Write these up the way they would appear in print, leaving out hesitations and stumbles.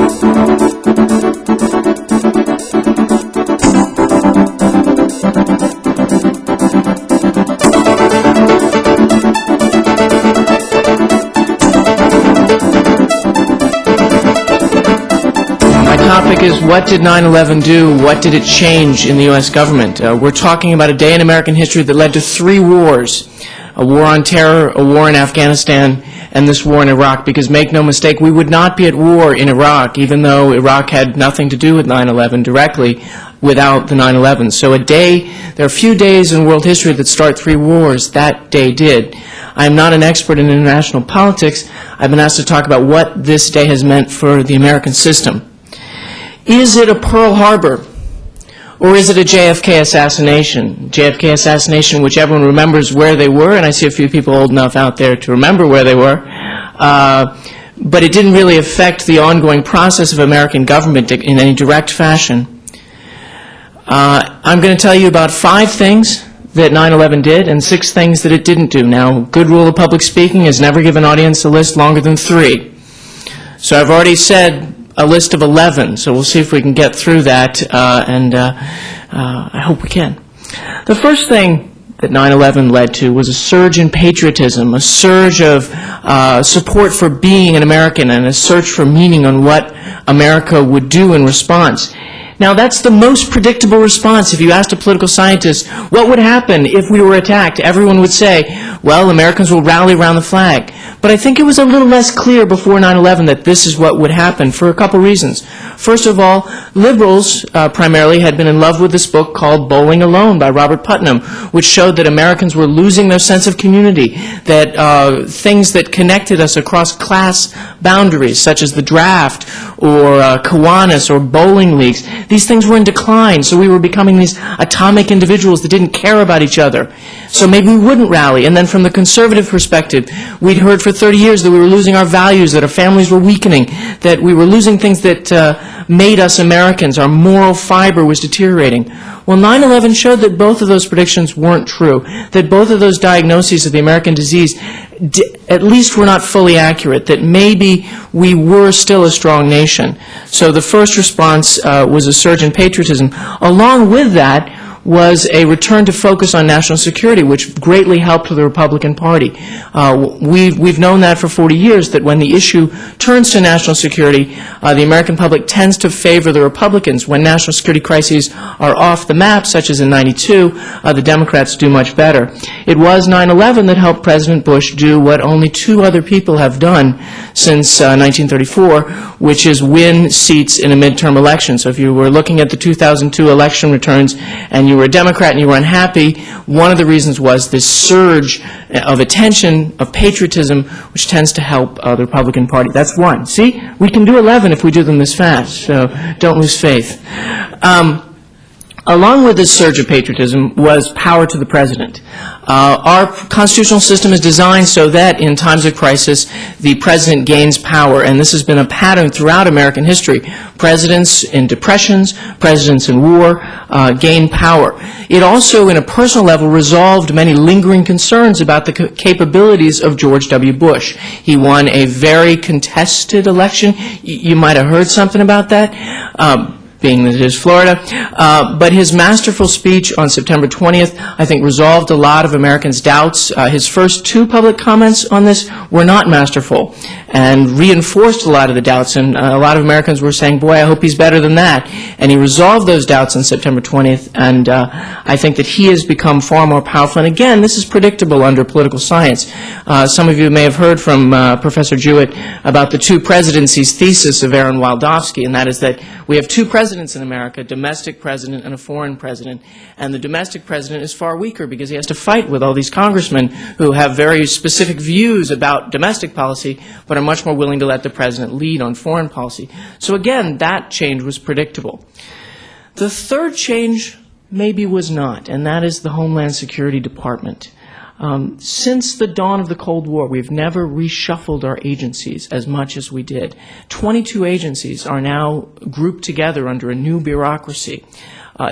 Topic is, what did 9/11 do? What did it change in the U.S. government? We're talking about a day in American history that led to 3 wars: a war on terror, a war in Afghanistan, and this war in Iraq. Because make no mistake, we would not be at war in Iraq, even though Iraq had nothing to do with 9/11 directly, without the 9/11. So there are few days in world history that start 3 wars. That day did. I am not an expert in international politics. I've been asked to talk about what this day has meant for the American system. Is it a Pearl Harbor, or is it a JFK assassination? JFK assassination, which everyone remembers where they were, and I see a few people old enough out there to remember where they were, but it didn't really affect the ongoing process of American government in any direct fashion. I'm going to tell you about 5 things that 9/11 did and 6 things that it didn't do. Now, good rule of public speaking is never give an audience a list longer than 3. So I've already said a list of 11, so we'll see if we can get through that, and I hope we can. The first thing that 9/11 led to was a surge in patriotism, a surge of support for being an American, and a search for meaning on what America would do in response. Now, that's the most predictable response. If you asked a political scientist, what would happen if we were attacked? Everyone would say, well, Americans will rally around the flag. But I think it was a little less clear before 9/11 that this is what would happen for a couple reasons. First of all, liberals primarily had been in love with this book called Bowling Alone by Robert Putnam, which showed that Americans were losing their sense of community, that things that connected us across class boundaries, such as the draft or Kiwanis or bowling leagues, these things were in decline, so we were becoming these atomic individuals that didn't care about each other. So maybe we wouldn't rally. And then from the conservative perspective, we'd heard for 30 years that we were losing our values, that our families were weakening, that we were losing things that made us Americans. Our moral fiber was deteriorating. Well, 9/11 showed that both of those predictions weren't true, that both of those diagnoses of the American disease at least were not fully accurate, that maybe we were still a strong nation. So the first response was a surge in patriotism. Along with that was a return to focus on national security, which greatly helped the Republican Party. We've known that for 40 years, that when the issue turns to national security, the American public tends to favor the Republicans. When national security crises are off the map, such as in '92, the Democrats do much better. It was 9/11 that helped President Bush do what only 2 other people have done since 1934, which is win seats in a midterm election. So if you were looking at the 2002 election returns and you were a Democrat and you were unhappy, one of the reasons was this surge of attention, of patriotism, which tends to help the Republican Party. That's 1. See, we can do 11 if we do them this fast, so don't lose faith. Along with this surge of patriotism was power to the president. Our constitutional system is designed so that in times of crisis, the president gains power, and this has been a pattern throughout American history. Presidents in depressions, presidents in war, gain power. It also, in a personal level, resolved many lingering concerns about the capabilities of George W. Bush. He won a very contested election. You might have heard something about that. Being that it is Florida, but his masterful speech on September 20th, I think, resolved a lot of Americans' doubts. His first 2 public comments on this were not masterful and reinforced a lot of the doubts, and a lot of Americans were saying, boy, I hope he's better than that. And he resolved those doubts on September 20th, and I think that he has become far more powerful. And again, this is predictable under political science. Some of you may have heard from Professor Jewett about the 2 presidencies thesis of Aaron Wildofsky, and that is that we have 2 presidents in America, a domestic president and a foreign president. And the domestic president is far weaker because he has to fight with all these congressmen who have very specific views about domestic policy, but are much more willing to let the president lead on foreign policy. So again, that change was predictable. The third change maybe was not, and that is the Homeland Security Department. Since the dawn of the Cold War, we've never reshuffled our agencies as much as we did. 22 agencies are now grouped together under a new bureaucracy.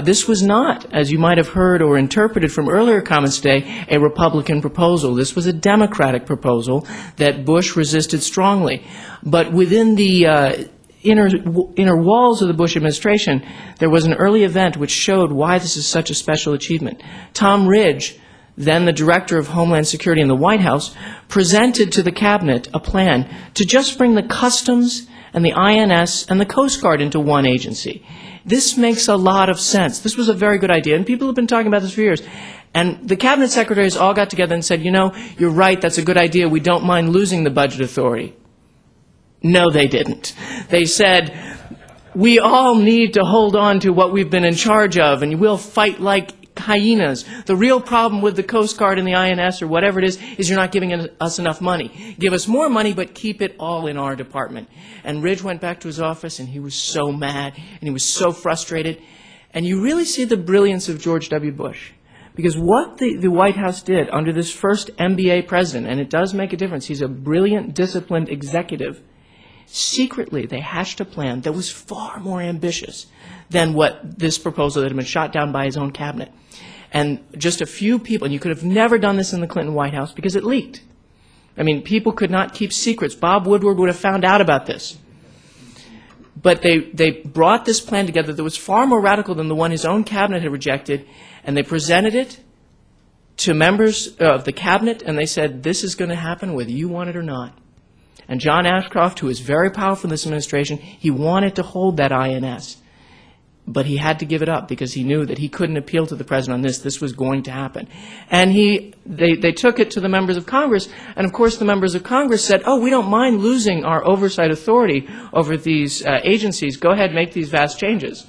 This was not, as you might have heard or interpreted from earlier comments today, a Republican proposal. This was a Democratic proposal that Bush resisted strongly. But within the inner walls of the Bush administration, there was an early event which showed why this is such a special achievement. Tom Ridge, then the director of Homeland Security in the White House, presented to the cabinet a plan to just bring the Customs and the INS and the Coast Guard into one agency. This makes a lot of sense. This was a very good idea, and people have been talking about this for years. And the cabinet secretaries all got together and said, you know, you're right, that's a good idea. We don't mind losing the budget authority. No, they didn't. They said, we all need to hold on to what we've been in charge of, and we'll fight like hyenas. The real problem with the Coast Guard and the INS or whatever it is you're not giving us enough money. Give us more money, but keep it all in our department. And Ridge went back to his office, and he was so mad, and he was so frustrated. And you really see the brilliance of George W. Bush. Because what the White House did under this first MBA president, and it does make a difference, he's a brilliant, disciplined executive, secretly they hatched a plan that was far more ambitious than what this proposal that had been shot down by his own cabinet. And just a few people, and you could have never done this in the Clinton White House because it leaked. I mean, people could not keep secrets. Bob Woodward would have found out about this. But they brought this plan together that was far more radical than the one his own cabinet had rejected, and they presented it to members of the cabinet, and they said, this is going to happen whether you want it or not. And John Ashcroft, who is very powerful in this administration, he wanted to hold that INS. But he had to give it up because he knew that he couldn't appeal to the president on this. This was going to happen. And they took it to the members of Congress, and of course the members of Congress said, oh, we don't mind losing our oversight authority over these agencies. Go ahead, make these vast changes.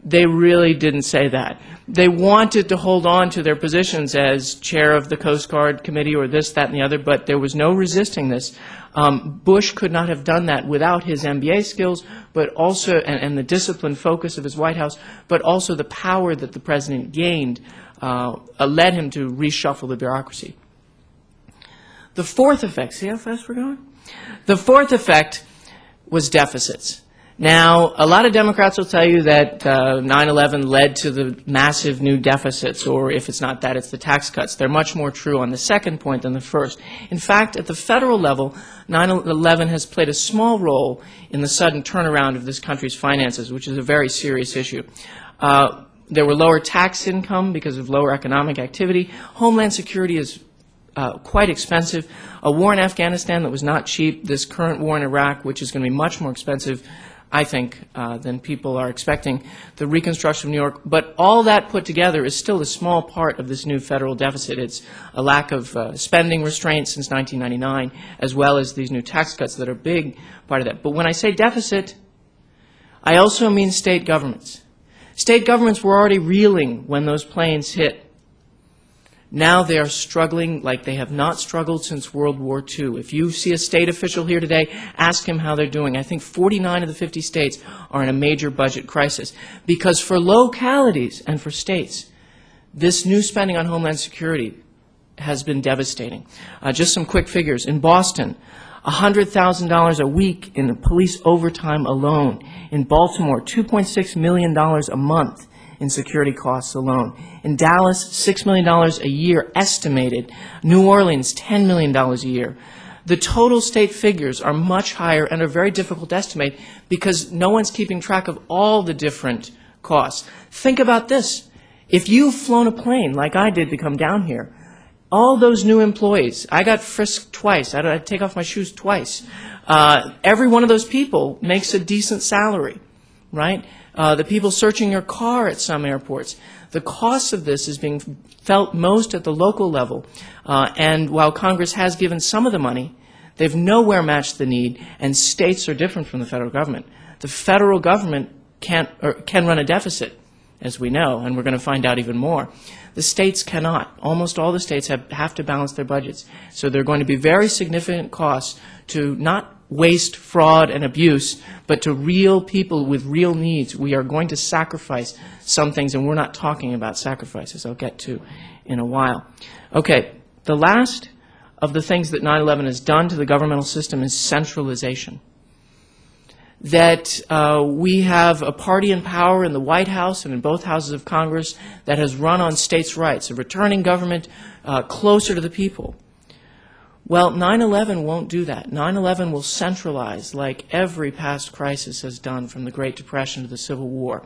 They really didn't say that. They wanted to hold on to their positions as chair of the Coast Guard Committee or this, that, and the other, but there was no resisting this. Bush could not have done that without his MBA skills, but also, and the disciplined focus of his White House, but also the power that the president gained led him to reshuffle the bureaucracy. The fourth effect, see how fast we're going? The fourth effect was deficits. Now, a lot of Democrats will tell you that 9/11 led to the massive new deficits, or if it's not that, it's the tax cuts. They're much more true on the second point than the first. In fact, at the federal level, 9/11 has played a small role in the sudden turnaround of this country's finances, which is a very serious issue. There were lower tax income because of lower economic activity. Homeland Security is quite expensive. A war in Afghanistan that was not cheap. This current war in Iraq, which is going to be much more expensive, I think, than people are expecting, the reconstruction of New York. But all that put together is still a small part of this new federal deficit. It's a lack of spending restraints since 1999, as well as these new tax cuts that are a big part of that. But when I say deficit, I also mean state governments. State governments were already reeling when those planes hit. Now they are struggling like they have not struggled since World War II. If you see a state official here today, ask him how they're doing. I think 49 of the 50 states are in a major budget crisis. Because for localities and for states, this new spending on Homeland Security has been devastating. Just some quick figures. In Boston, $100,000 a week in police overtime alone. In Baltimore, $2.6 million a month in security costs alone. In Dallas, $6 million a year estimated. New Orleans, $10 million a year. The total state figures are much higher and are very difficult to estimate because no one's keeping track of all the different costs. Think about this. If you've flown a plane like I did to come down here, all those new employees, I got frisked twice. I had to take off my shoes twice. Every one of those people makes a decent salary, right? The people searching your car at some airports. The cost of this is being felt most at the local level. And while Congress has given some of the money, they've nowhere matched the need, and states are different from the federal government. The federal government can run a deficit, as we know, and we're going to find out even more. The states cannot. Almost all the states have to balance their budgets. So there are going to be very significant costs to not waste, fraud, and abuse, but to real people with real needs. We are going to sacrifice some things, and we're not talking about sacrifices. I'll get to in a while. Okay, the last of the things that 9/11 has done to the governmental system is centralization. That we have a party in power in the White House and in both houses of Congress that has run on states' rights, of returning government closer to the people. Well, 9/11 won't do that. 9/11 will centralize, like every past crisis has done from the Great Depression to the Civil War.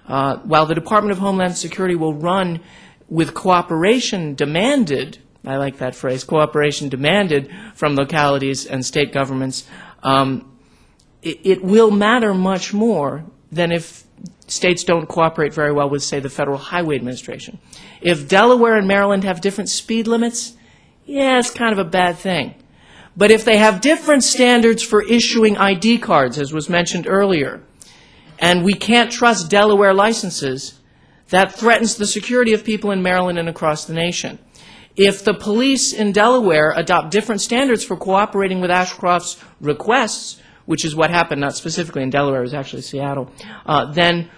While the Department of Homeland Security will run with cooperation demanded, I like that phrase, cooperation demanded from localities and state governments, it will matter much more than if states don't cooperate very well with, say, the Federal Highway Administration. If Delaware and Maryland have different speed limits, yeah, it's kind of a bad thing. But if they have different standards for issuing ID cards, as was mentioned earlier, and we can't trust Delaware licenses, that threatens the security of people in Maryland and across the nation. If the police in Delaware adopt different standards for cooperating with Ashcroft's requests, which is what happened, not specifically in Delaware, it was actually Seattle, then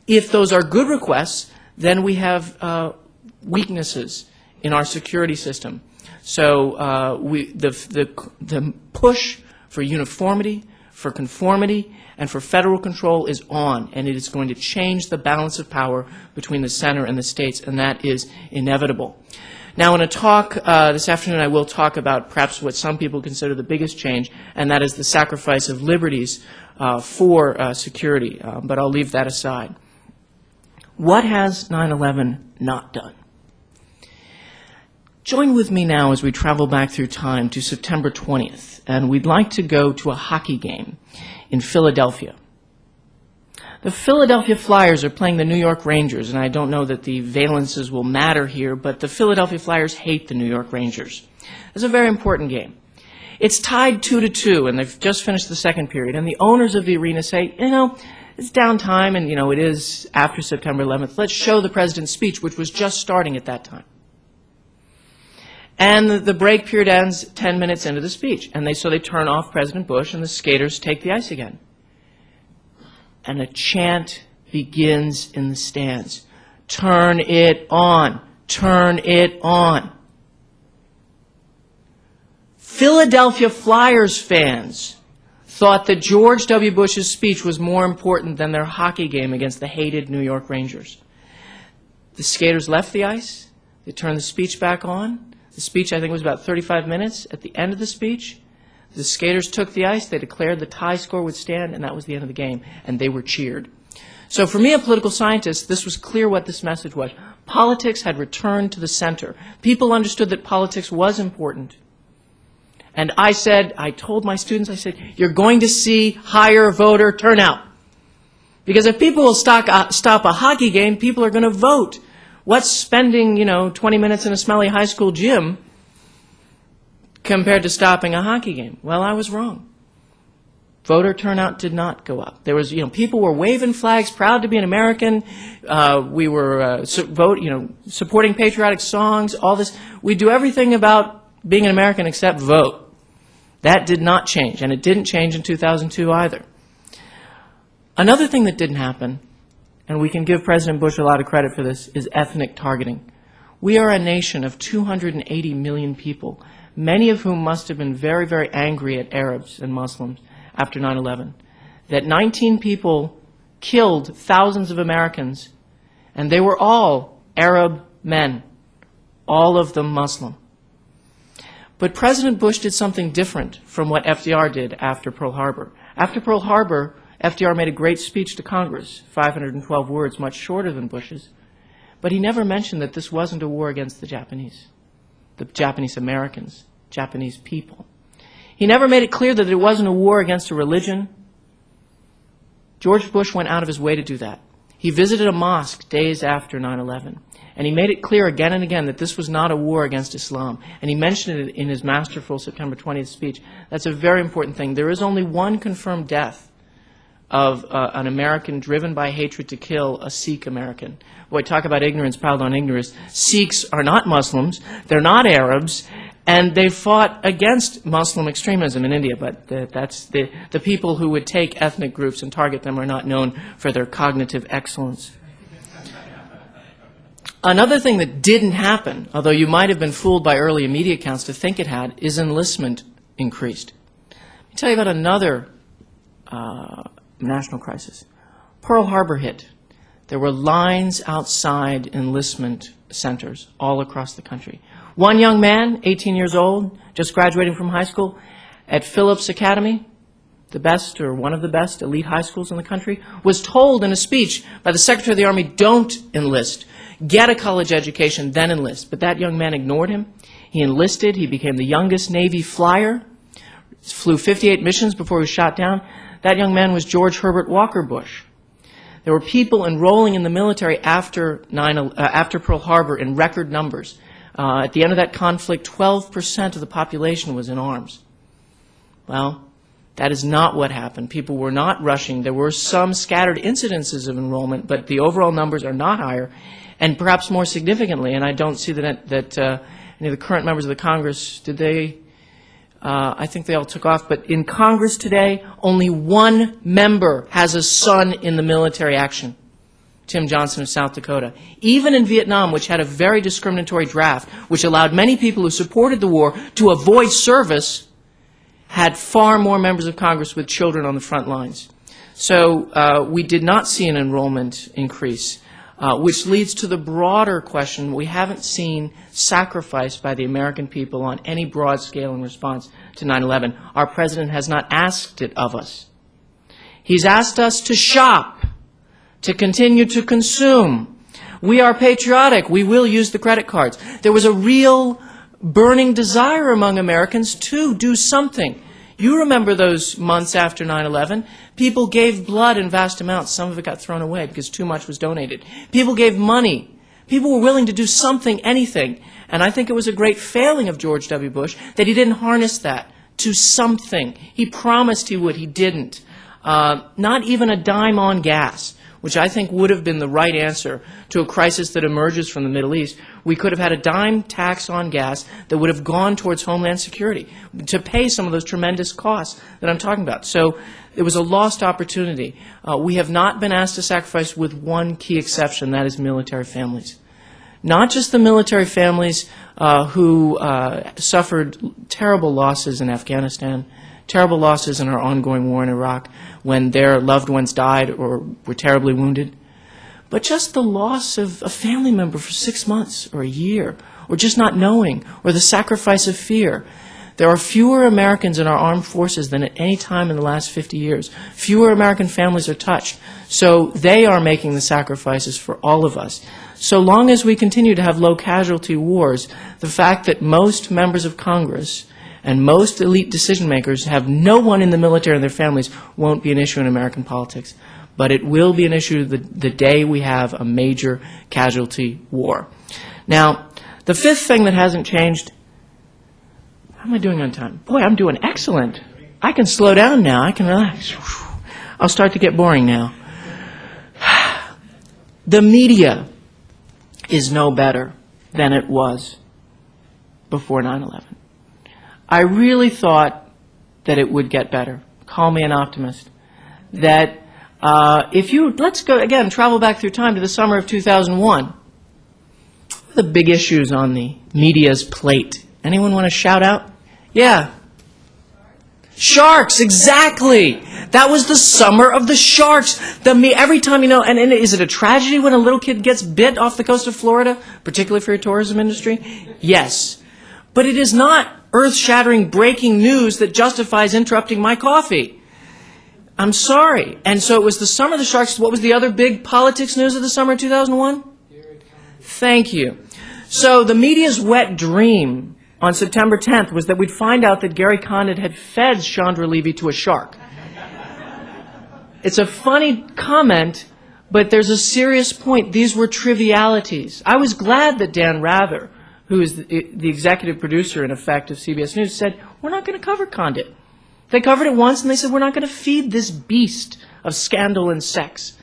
if those are good requests, then we have weaknesses in our security system. So the push for uniformity, for conformity, and for federal control is on, and it is going to change the balance of power between the center and the states, and that is inevitable. Now, in a talk this afternoon, I will talk about perhaps what some people consider the biggest change, and that is the sacrifice of liberties for security, but I'll leave that aside. What has 9/11 not done? Join with me now as we travel back through time to September 20th, and we'd like to go to a hockey game in Philadelphia. The Philadelphia Flyers are playing the New York Rangers, and I don't know that the valences will matter here, but the Philadelphia Flyers hate the New York Rangers. It's a very important game. It's tied 2-2, and they've just finished the second period, and the owners of the arena say, you know, it's downtime, and, you know, it is after September 11th. Let's show the president's speech, which was just starting at that time. And the break period ends 10 minutes into the speech. And so they turn off President Bush, and the skaters take the ice again. And a chant begins in the stands. Turn it on. Turn it on. Philadelphia Flyers fans thought that George W. Bush's speech was more important than their hockey game against the hated New York Rangers. The skaters left the ice. They turned the speech back on. The speech, I think, was about 35 minutes. At the end of the speech, the skaters took the ice, they declared the tie score would stand, and that was the end of the game, and they were cheered. So for me, a political scientist, this was clear what this message was. Politics had returned to the center. People understood that politics was important. And I told my students, I said, you're going to see higher voter turnout. Because if people will stop a hockey game, people are going to vote. What's spending, 20 minutes in a smelly high school gym compared to stopping a hockey game? Well, I was wrong. Voter turnout did not go up. There was, people were waving flags, proud to be an American. We were supporting patriotic songs, all this. We do everything about being an American except vote. That did not change, and it didn't change in 2002 either. Another thing that didn't happen, and we can give President Bush a lot of credit for this, is ethnic targeting. We are a nation of 280 million people, many of whom must have been very, very angry at Arabs and Muslims after 9/11. That 19 people killed thousands of Americans, and they were all Arab men, all of them Muslim. But President Bush did something different from what FDR did after Pearl Harbor. After Pearl Harbor, FDR made a great speech to Congress, 512 words, much shorter than Bush's. But he never mentioned that this wasn't a war against the Japanese Americans, Japanese people. He never made it clear that it wasn't a war against a religion. George Bush went out of his way to do that. He visited a mosque days after 9/11, and he made it clear again and again that this was not a war against Islam. And he mentioned it in his masterful September 20th speech. That's a very important thing. There is only one confirmed death of an American driven by hatred to kill a Sikh American. Boy, talk about ignorance piled on ignorance. Sikhs are not Muslims, they're not Arabs, and they fought against Muslim extremism in India, but that's the people who would take ethnic groups and target them are not known for their cognitive excellence. Another thing that didn't happen, although you might have been fooled by early media accounts to think it had, is enlistment increased. Let me tell you about another national crisis. Pearl Harbor hit. There were lines outside enlistment centers all across the country. One young man, 18 years old, just graduating from high school, at Phillips Academy, the best or one of the best elite high schools in the country, was told in a speech by the Secretary of the Army, don't enlist. Get a college education, then enlist. But that young man ignored him. He enlisted. He became the youngest Navy flyer, flew 58 missions before he was shot down. That young man was George Herbert Walker Bush. There were people enrolling in the military after Pearl Harbor in record numbers. At the end of that conflict, 12% of the population was in arms. Well, that is not what happened. People were not rushing. There were some scattered incidences of enrollment, but the overall numbers are not higher. And perhaps more significantly, and I don't see that any of the current members of the Congress, did they? I think they all took off. But in Congress today, only one member has a son in the military action, Tim Johnson of South Dakota. Even in Vietnam, which had a very discriminatory draft, which allowed many people who supported the war to avoid service, had far more members of Congress with children on the front lines. So we did not see an enrollment increase, which leads to the broader question. We haven't seen sacrifice by the American people on any broad scale in response to 9/11. Our president has not asked it of us. He's asked us to shop, to continue to consume. We are patriotic. We will use the credit cards. There was a real burning desire among Americans to do something. You remember those months after 9/11. People gave blood in vast amounts. Some of it got thrown away because too much was donated. People gave money. People were willing to do something, anything. And I think it was a great failing of George W. Bush that he didn't harness that to something. He promised he would. He didn't. Not even a dime on gas, which I think would have been the right answer to a crisis that emerges from the Middle East. We could have had a dime tax on gas that would have gone towards Homeland Security to pay some of those tremendous costs that I'm talking about. So it was a lost opportunity. We have not been asked to sacrifice with one key exception, that is military families. Not just the military families who suffered terrible losses in Afghanistan, terrible losses in our ongoing war in Iraq when their loved ones died or were terribly wounded, but just the loss of a family member for 6 months or a year, or just not knowing, or the sacrifice of fear. There are fewer Americans in our armed forces than at any time in the last 50 years. Fewer American families are touched. So they are making the sacrifices for all of us. So long as we continue to have low casualty wars, the fact that most members of Congress and most elite decision makers have no one in the military and their families won't be an issue in American politics. But it will be an issue the day we have a major casualty war. Now, the fifth thing that hasn't changed, how am I doing on time? Boy, I'm doing excellent. I can slow down now. I can relax. I'll start to get boring now. The media is no better than it was before 9/11. I really thought that it would get better. Call me an optimist. That let's go again, travel back through time to the summer of 2001. What are the big issues on the media's plate? Anyone want to shout out? Yeah. Sharks, exactly. That was the summer of the sharks. Every time, and is it a tragedy when a little kid gets bit off the coast of Florida, particularly for your tourism industry? Yes. But it is not earth-shattering breaking news that justifies interrupting my coffee. I'm sorry. And so it was the summer of the sharks. What was the other big politics news of the summer of 2001? Thank you. So the media's wet dream on September 10th was that we'd find out that Gary Condit had fed Chandra Levy to a shark. It's a funny comment, but there's a serious point. These were trivialities. I was glad that Dan Rather, who is the executive producer, in effect, of CBS News, said, we're not going to cover Condit. They covered it once, and they said, we're not going to feed this beast of scandal and sex.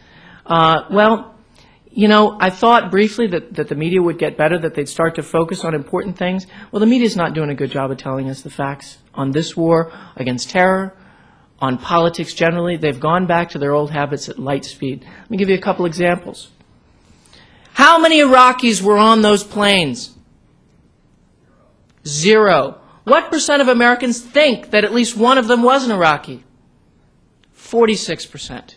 I thought briefly that the media would get better, that they'd start to focus on important things. Well, the media's not doing a good job of telling us the facts on this war against terror, on politics generally. They've gone back to their old habits at light speed. Let me give you a couple examples. How many Iraqis were on those planes? 0. What percent of Americans think that at least one of them was an Iraqi? 46%.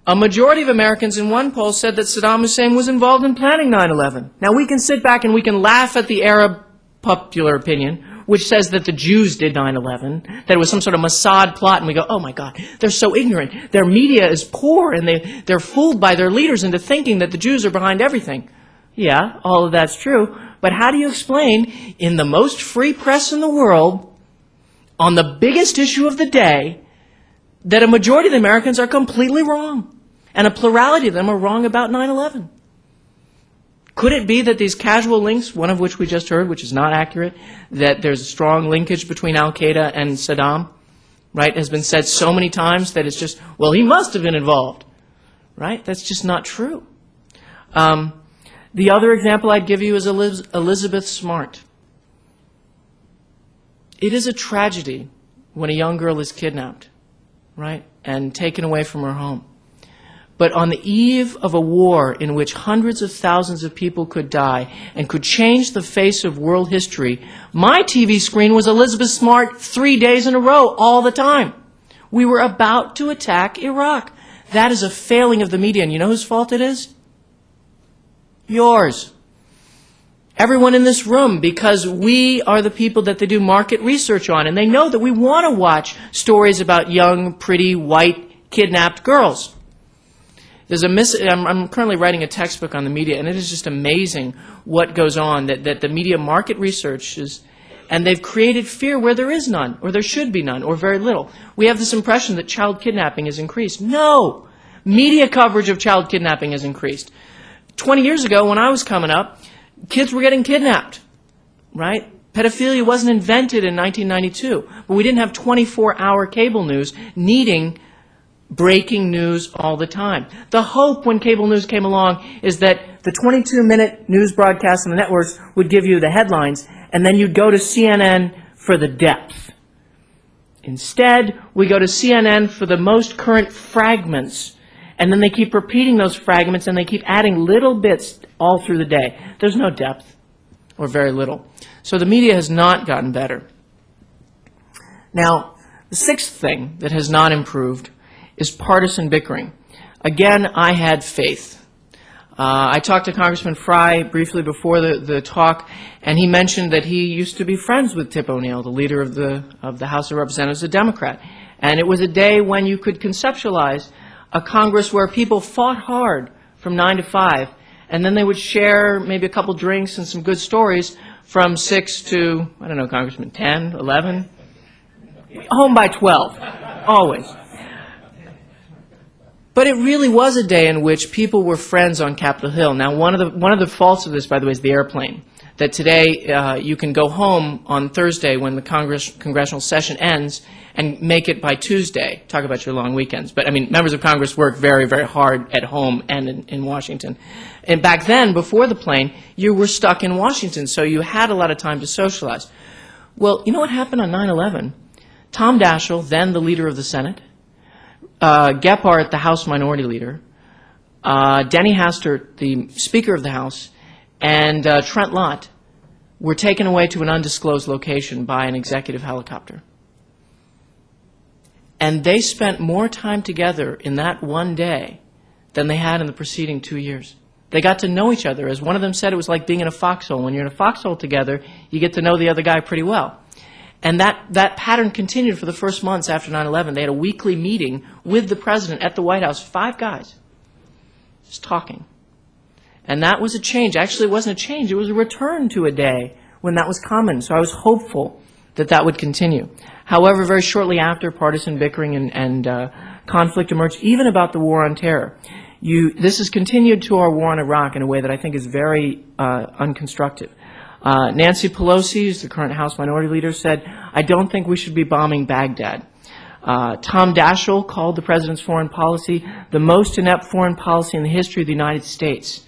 A majority of Americans in one poll said that Saddam Hussein was involved in planning 9/11. Now, we can sit back and we can laugh at the Arab popular opinion, which says that the Jews did 9/11, that it was some sort of Mossad plot, and we go, oh my God, they're so ignorant. Their media is poor, and they're fooled by their leaders into thinking that the Jews are behind everything. Yeah, all of that's true, but how do you explain, in the most free press in the world, on the biggest issue of the day, that a majority of the Americans are completely wrong, and a plurality of them are wrong about 9/11? Could it be that these casual links, one of which we just heard, which is not accurate, that there's a strong linkage between Al-Qaeda and Saddam, right, has been said so many times that it's just, well, he must have been involved, right? That's just not true. The other example I'd give you is Elizabeth Smart. It is a tragedy when a young girl is kidnapped, right, and taken away from her home. But on the eve of a war in which hundreds of thousands of people could die and could change the face of world history, my TV screen was Elizabeth Smart 3 days in a row, all the time. We were about to attack Iraq. That is a failing of the media, and you know whose fault it is? Yours. Everyone in this room, because we are the people that they do market research on, and they know that we want to watch stories about young, pretty, white, kidnapped girls. I'm currently writing a textbook on the media, and it is just amazing what goes on, that the media market research is, and they've created fear where there is none, or there should be none, or very little. We have this impression that child kidnapping has increased. No! Media coverage of child kidnapping has increased. 20 years ago, when I was coming up, kids were getting kidnapped, right? Pedophilia wasn't invented in 1992, but we didn't have 24-hour cable news needing breaking news all the time. The hope when cable news came along is that the 22-minute news broadcasts on the networks would give you the headlines, and then you'd go to CNN for the depth. Instead, we go to CNN for the most current fragments, and then they keep repeating those fragments, and they keep adding little bits all through the day. There's no depth, or very little. So the media has not gotten better. Now, the sixth thing that has not improved is partisan bickering. Again, I had faith. I talked to Congressman Frey briefly before the talk, and he mentioned that he used to be friends with Tip O'Neill, the leader of the House of Representatives, a Democrat. And it was a day when you could conceptualize a Congress where people fought hard from 9 to 5, and then they would share maybe a couple drinks and some good stories from 6 to, I don't know, Congressman, 10, 11, home by 12, always. But it really was a day in which people were friends on Capitol Hill. Now, one of the faults of this, by the way, is the airplane. That today you can go home on Thursday when the congressional session ends and make it by Tuesday. Talk about your long weekends. But, I mean, members of Congress work very, very hard at home and in Washington. And back then, before the plane, you were stuck in Washington, so you had a lot of time to socialize. Well, you know what happened on 9/11? Tom Daschle, then the leader of the Senate, Gephardt, the House Minority Leader, Denny Hastert, the Speaker of the House, and Trent Lott were taken away to an undisclosed location by an executive helicopter. And they spent more time together in that one day than they had in the preceding 2 years. They got to know each other. As one of them said, it was like being in a foxhole. When you're in a foxhole together, you get to know the other guy pretty well. And that pattern continued for the first months after 9/11. They had a weekly meeting with the president at the White House, 5 guys, just talking. And that was a change. Actually, it wasn't a change. It was a return to a day when that was common. So I was hopeful that that would continue. However, very shortly after, partisan bickering and conflict emerged, even about the war on terror. This has continued to our war in Iraq in a way that I think is very unconstructive. Nancy Pelosi, who's the current House Minority Leader, said, "I don't think we should be bombing Baghdad." Tom Daschle called the president's foreign policy the most inept foreign policy in the history of the United States.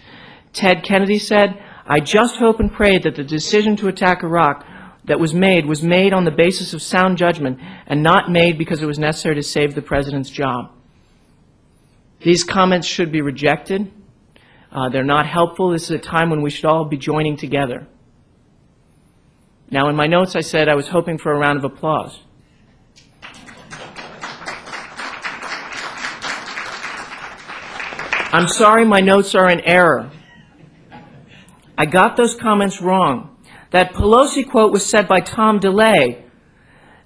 Ted Kennedy said, "I just hope and pray that the decision to attack Iraq that was made on the basis of sound judgment and not made because it was necessary to save the president's job." These comments should be rejected. They're not helpful. This is a time when we should all be joining together. Now, in my notes, I said I was hoping for a round of applause. I'm sorry, my notes are in error. I got those comments wrong. That Pelosi quote was said by Tom DeLay.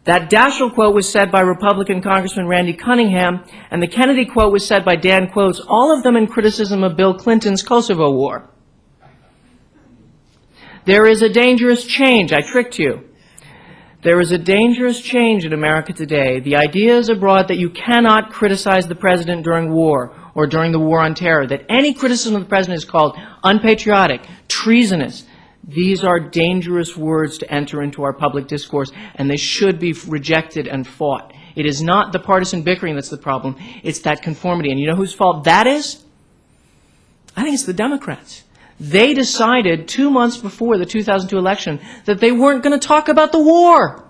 That Daschle quote was said by Republican Congressman Randy Cunningham, and the Kennedy quote was said by Dan Quotes, all of them in criticism of Bill Clinton's Kosovo war. There is a dangerous change. I tricked you. There is a dangerous change in America today. The idea is abroad that you cannot criticize the president during war or during the war on terror, that any criticism of the president is called unpatriotic, treasonous. These are dangerous words to enter into our public discourse, and they should be rejected and fought. It is not the partisan bickering that's the problem. It's that conformity. And you know whose fault that is? I think it's the Democrats. They decided 2 months before the 2002 election that they weren't going to talk about the war,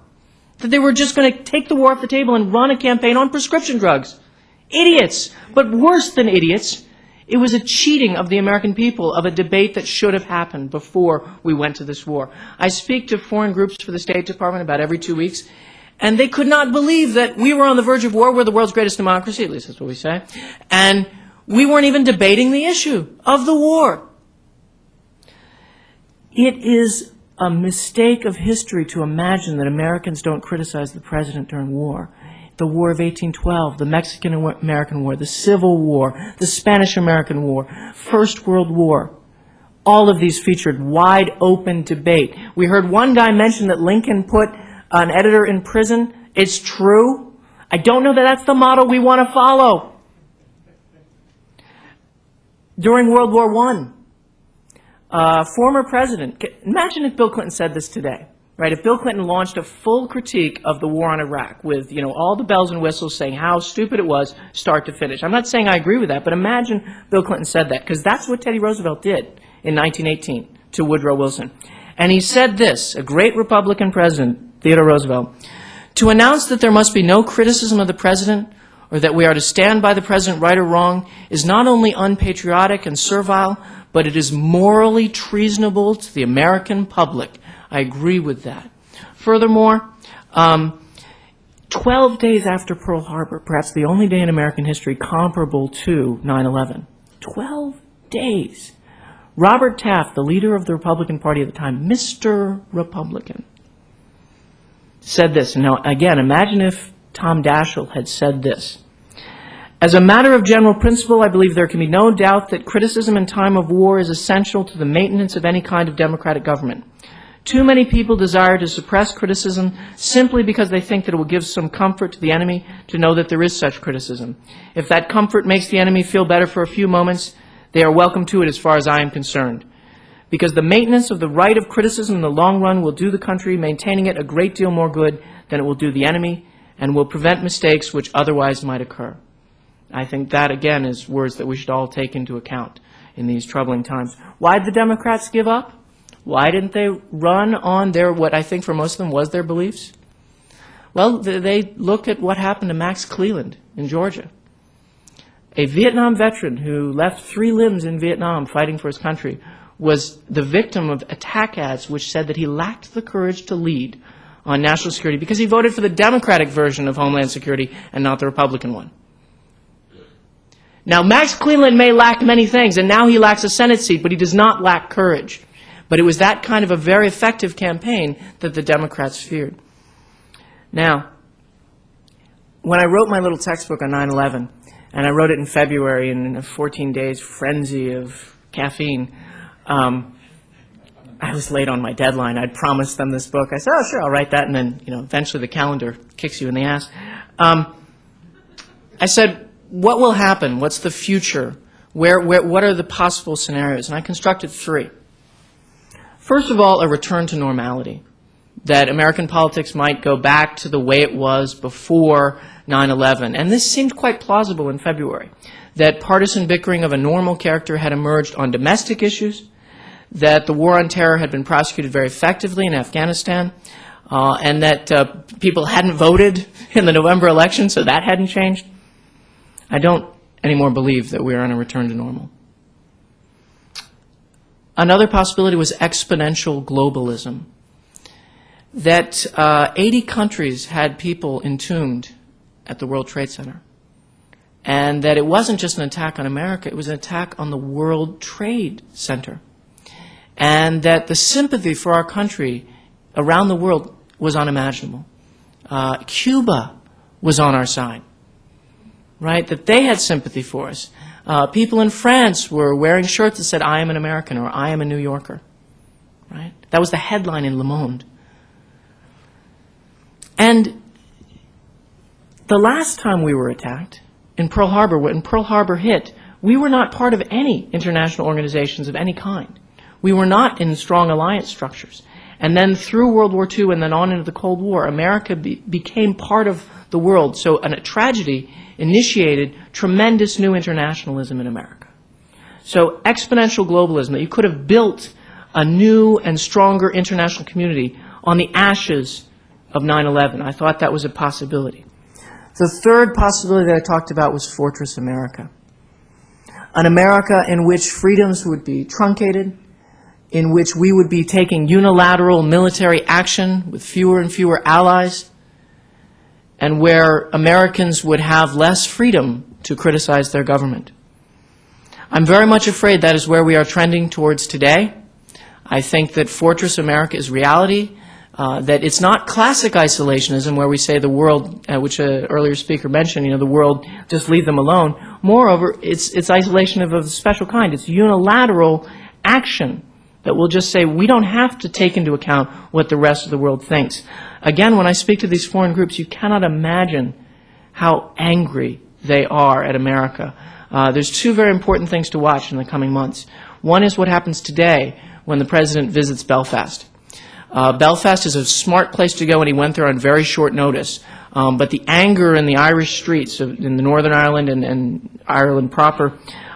that they were just going to take the war off the table and run a campaign on prescription drugs. Idiots, but worse than idiots. It was a cheating of the American people of a debate that should have happened before we went to this war. I speak to foreign groups for the State Department about every 2 weeks, and they could not believe that we were on the verge of war. We're the world's greatest democracy, at least that's what we say, and we weren't even debating the issue of the war. It is a mistake of history to imagine that Americans don't criticize the president during war. The War of 1812, the Mexican-American War, the Civil War, the Spanish-American War, First World War. All of these featured wide open debate. We heard one guy mention that Lincoln put an editor in prison. It's true. I don't know that that's the model we want to follow. During World War I, former president, imagine if Bill Clinton said this today. Right, if Bill Clinton launched a full critique of the war on Iraq with, all the bells and whistles saying how stupid it was, start to finish. I'm not saying I agree with that, but imagine Bill Clinton said that, because that's what Teddy Roosevelt did in 1918 to Woodrow Wilson. And he said this, a great Republican president, Theodore Roosevelt, to announce that there must be no criticism of the president or that we are to stand by the president right or wrong is not only unpatriotic and servile, but it is morally treasonable to the American public. I agree with that. Furthermore, 12 days after Pearl Harbor, perhaps the only day in American history comparable to 9/11, 12 days, Robert Taft, the leader of the Republican Party at the time, Mr. Republican, said this. And now, again, imagine if Tom Daschle had said this. As a matter of general principle, I believe there can be no doubt that criticism in time of war is essential to the maintenance of any kind of democratic government. Too many people desire to suppress criticism simply because they think that it will give some comfort to the enemy to know that there is such criticism. If that comfort makes the enemy feel better for a few moments, they are welcome to it as far as I am concerned. Because the maintenance of the right of criticism in the long run will do the country maintaining it a great deal more good than it will do the enemy, and will prevent mistakes which otherwise might occur. I think that, again, is words that we should all take into account in these troubling times. Why did the Democrats give up? Why didn't they run on their, what I think for most of them was their beliefs? Well, they look at what happened to Max Cleland in Georgia, a Vietnam veteran who left 3 limbs in Vietnam fighting for his country, was the victim of attack ads which said that he lacked the courage to lead on national security because he voted for the Democratic version of Homeland Security and not the Republican one. Now, Max Cleland may lack many things, and now he lacks a Senate seat, but he does not lack courage. But it was that kind of a very effective campaign that the Democrats feared. Now, when I wrote my little textbook on 9/11, and I wrote it in February in a 14 days frenzy of caffeine, I was late on my deadline. I'd promised them this book. I said, oh, sure, I'll write that, and then, eventually the calendar kicks you in the ass. I said, what will happen? What's the future? What are the possible scenarios? And I constructed 3. First of all, a return to normality, that American politics might go back to the way it was before 9/11. And this seemed quite plausible in February, that partisan bickering of a normal character had emerged on domestic issues, that the war on terror had been prosecuted very effectively in Afghanistan, and that people hadn't voted in the November election, so that hadn't changed. I don't anymore believe that we are on a return to normal. Another possibility was exponential globalism, that 80 countries had people entombed at the World Trade Center, and that it wasn't just an attack on America, it was an attack on the World Trade Center, and that the sympathy for our country around the world was unimaginable. Cuba was on our side, right? That they had sympathy for us. People in France were wearing shirts that said, "I am an American," or "I am a New Yorker," right? That was the headline in Le Monde. And the last time we were attacked, in Pearl Harbor, when Pearl Harbor hit, we were not part of any international organizations of any kind. We were not in strong alliance structures. And then through World War II and then on into the Cold War, America became part of the world. So a tragedy initiated tremendous new internationalism in America. So exponential globalism, that you could have built a new and stronger international community on the ashes of 9/11. I thought that was a possibility. The third possibility that I talked about was Fortress America. An America in which freedoms would be truncated, in which we would be taking unilateral military action with fewer and fewer allies, and where Americans would have less freedom to criticize their government. I'm very much afraid that is where we are trending towards today. I think that Fortress America is reality, that it's not classic isolationism where we say the world, which an earlier speaker mentioned, the world, just leave them alone. Moreover, it's isolation of a special kind. It's unilateral action that will just say we don't have to take into account what the rest of the world thinks. Again, when I speak to these foreign groups, you cannot imagine how angry they are at America. There's two very important things to watch in the coming months. One is what happens today when the President visits Belfast. Belfast is a smart place to go, and he went there on very short notice. But the anger in the Irish streets in the Northern Ireland and Ireland proper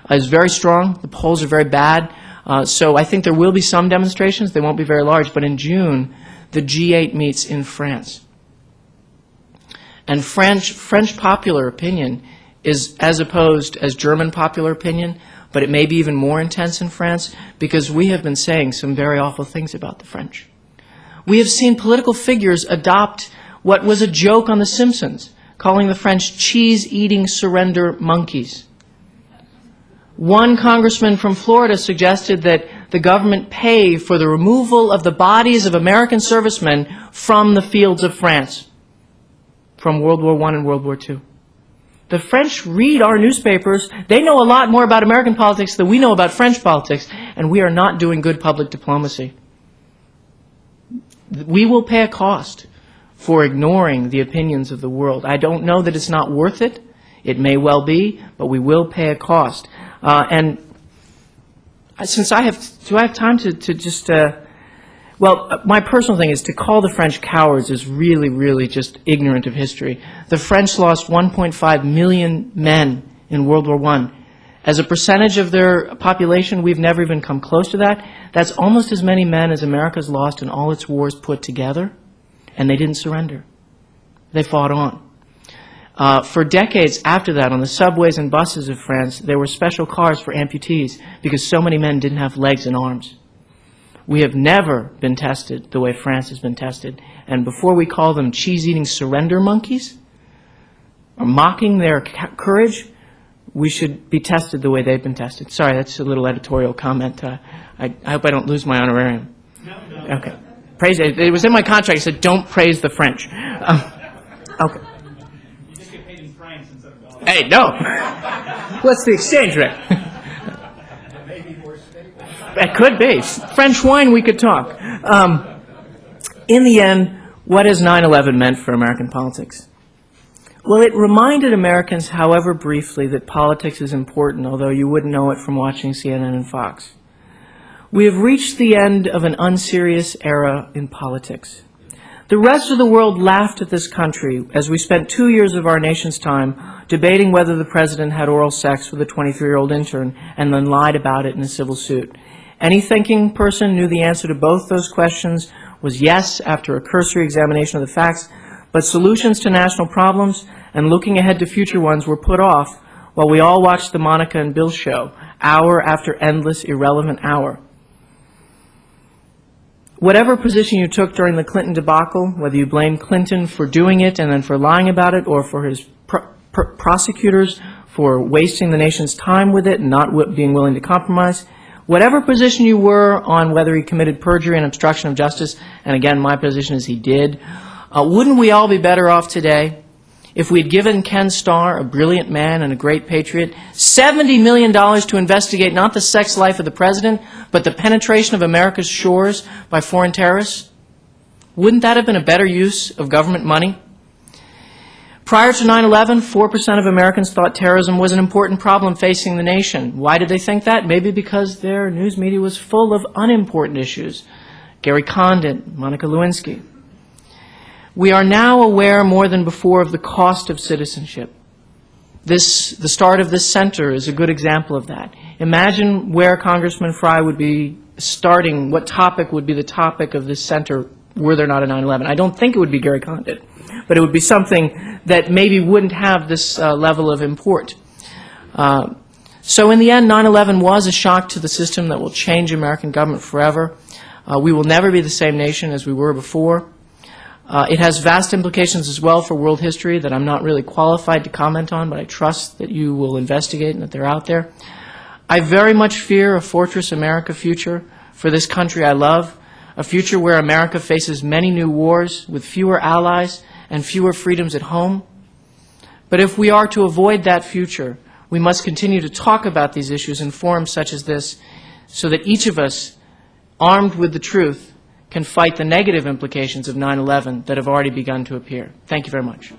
is very strong. The polls are very bad. So I think there will be some demonstrations. They won't be very large. But in June, the G8 meets in France. And French popular opinion is as opposed as German popular opinion, but it may be even more intense in France because we have been saying some very awful things about the French. We have seen political figures adopt what was a joke on The Simpsons, calling the French cheese-eating surrender monkeys. One congressman from Florida suggested that the government pay for the removal of the bodies of American servicemen from the fields of France, from World War I and World War II. The French read our newspapers. They know a lot more about American politics than we know about French politics, and we are not doing good public diplomacy. We will pay a cost for ignoring the opinions of the world. I don't know that it's not worth it. It may well be, but we will pay a cost. And since do I have time to just, well, my personal thing is to call the French cowards is really, really just ignorant of history. The French lost 1.5 million men in World War I. As a percentage of their population, we've never even come close to that. That's almost as many men as America's lost in all its wars put together, and they didn't surrender. They fought on. For decades after that, on the subways and buses of France, there were special cars for amputees because so many men didn't have legs and arms. We have never been tested the way France has been tested. And before we call them cheese-eating surrender monkeys, or mocking their courage, we should be tested the way they've been tested. Sorry, that's a little editorial comment. I hope I don't lose my honorarium. No. Okay. Praise it. It was in my contract. It said, don't praise the French. Okay. You just get paid in francs instead of dollars. Hey, no. What's the exchange rate? Maybe more stable. It could be. French wine, we could talk. In the end, what has 9/11 meant for American politics? Well, it reminded Americans, however briefly, that politics is important, although you wouldn't know it from watching CNN and Fox. We have reached the end of an unserious era in politics. The rest of the world laughed at this country as we spent 2 years of our nation's time debating whether the president had oral sex with a 23-year-old intern and then lied about it in a civil suit. Any thinking person knew the answer to both those questions was yes after a cursory examination of the facts, but solutions to national problems and looking ahead to future ones were put off while we all watched the Monica and Bill show, hour after endless, irrelevant hour. Whatever position you took during the Clinton debacle, whether you blamed Clinton for doing it and then for lying about it, or for his prosecutors for wasting the nation's time with it and not being willing to compromise. Whatever position you were on whether he committed perjury and obstruction of justice, and again, my position is he did, wouldn't we all be better off today if we had given Ken Starr, a brilliant man and a great patriot, $70 million to investigate not the sex life of the president, but the penetration of America's shores by foreign terrorists? Wouldn't that have been a better use of government money? Prior to 9/11, 4% of Americans thought terrorism was an important problem facing the nation. Why did they think that? Maybe because their news media was full of unimportant issues. Gary Condit, Monica Lewinsky. We are now aware more than before of the cost of citizenship. The start of this center is a good example of that. Imagine where Congressman Frey would be starting, what topic would be the topic of this center were there not a 9/11. I don't think it would be Gary Condit, but it would be something that maybe wouldn't have this level of import. So in the end, 9/11 was a shock to the system that will change American government forever. We will never be the same nation as we were before. It has vast implications as well for world history that I'm not really qualified to comment on, but I trust that you will investigate and that they're out there. I very much fear a Fortress America future for this country I love, a future where America faces many new wars with fewer allies and fewer freedoms at home. But if we are to avoid that future, we must continue to talk about these issues in forums such as this so that each of us, armed with the truth, can fight the negative implications of 9/11 that have already begun to appear. Thank you very much.